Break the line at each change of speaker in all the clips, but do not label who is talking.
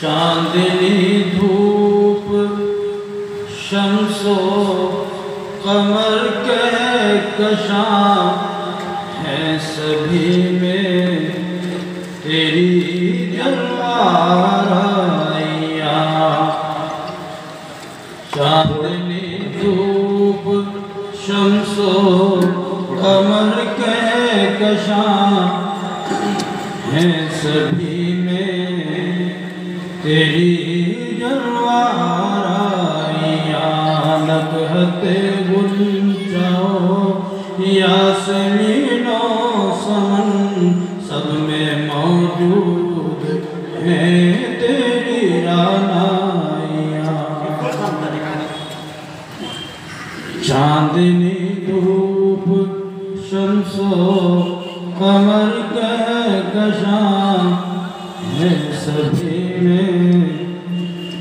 چاندنی دھوپ شمس و قمر کہکشاں ہیں سبھی میں تیری جلوہ آرائیاں۔ چاندنی دھوپ شمس و قمر کہکشاں ہیں سبھی میں تیری جلوہ آرائیاں۔ نکہت گنچاؤ یاسمین و سمن سب میں موجود ہیں تیری رعنائیاں۔ چاندنی دھوپ شمس و قمر کہکشاں ہیں سبھی میں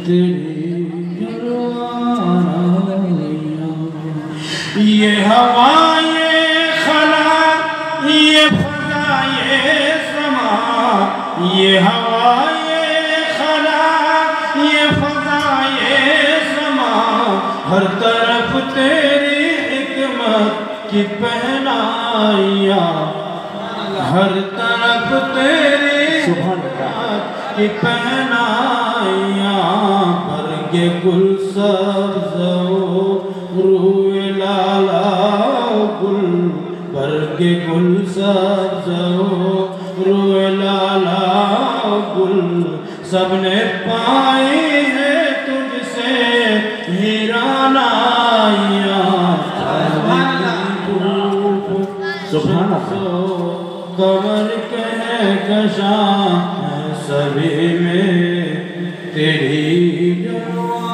تیری جلوہ آرائیاں۔ یہ ہوا یہ خلا یہ فضا یہ سما، یہ ہوا یہ خلا یہ فضا یہ سما، ہر طرف تیری حکمت کی پہنائیاں، ہر طرف تیری حکمت کی پہنائیاں۔ برگ گل سبز و روئے لالا گل، برگ گل سبز و روئے لالا گل، سب نے پائی ہے تجھ سے ہی رعنائیاں۔ سبحان اللہ۔ قمر کہکشاں ہیں سبھی میں تیری جلوہ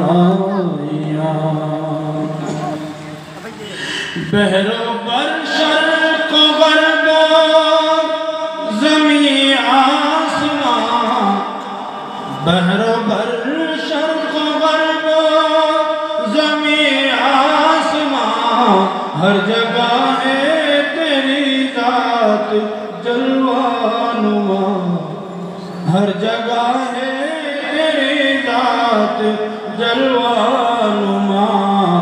آرائیاں۔ بحر و بر شرق و غرب و زمین آسمان، بحر و بر شرق و غرب و زمین آسمان، ہر جگہ ہے تیری ذات جلوہ نما، ہر جگہ ہے تیری ذات جلوہ نما،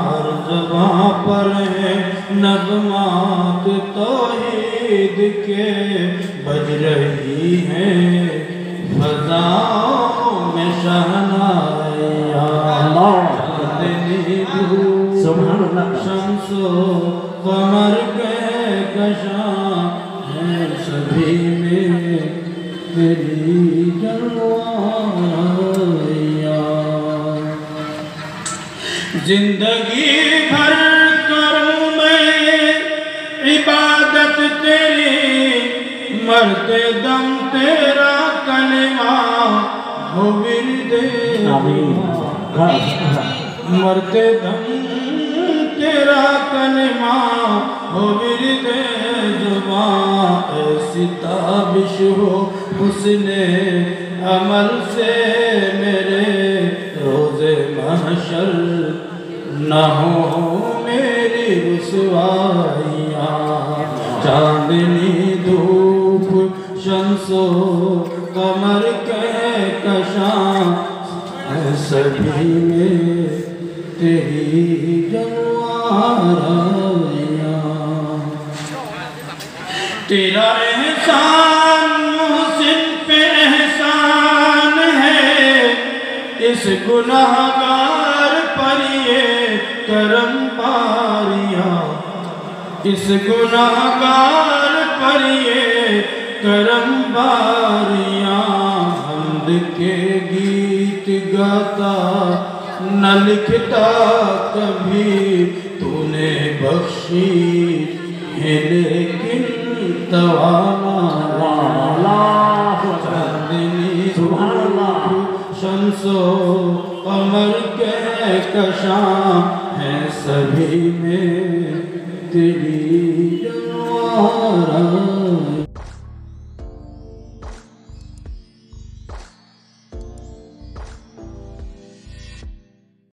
ہر زباں پر ہے نغمات توحید کے بج رہی ہیں فضاؤں میں شہنائیاں۔ چاندنی دھوپ شمس و قمر کہکشاں ہیں سبھی میں تیری جلوہ آرائیاں۔ زندگی بھر کروں میں عبادت تیری، مرتے دم تیرا کلمہ ہو ورد مرتے دم تیرا کلمہ ہو ورد زباں، ایسی تابش ہو حسن عمل سے میرے روز محشر نہ ہو میری رسوائیاں۔ چاندنی دھوپ شمس و قمر کہکشاں ہیں سبھی میں تیری جلوہ آرائیاں۔ تیرا احسان محسن پہ احسان ہے، اس گناہگار پر یہ کرم باریاں، اس گناہگار پر یہ کرم باریاں۔ حمد کے گیت گاتا نہ لکھتا کبھی، تو نے بخشی ہے لیکن توانا۔ چاندنی دھوپ شمس و قمر کہکشاں ہیں سبھی میں تیری جلوہ آرائیاں۔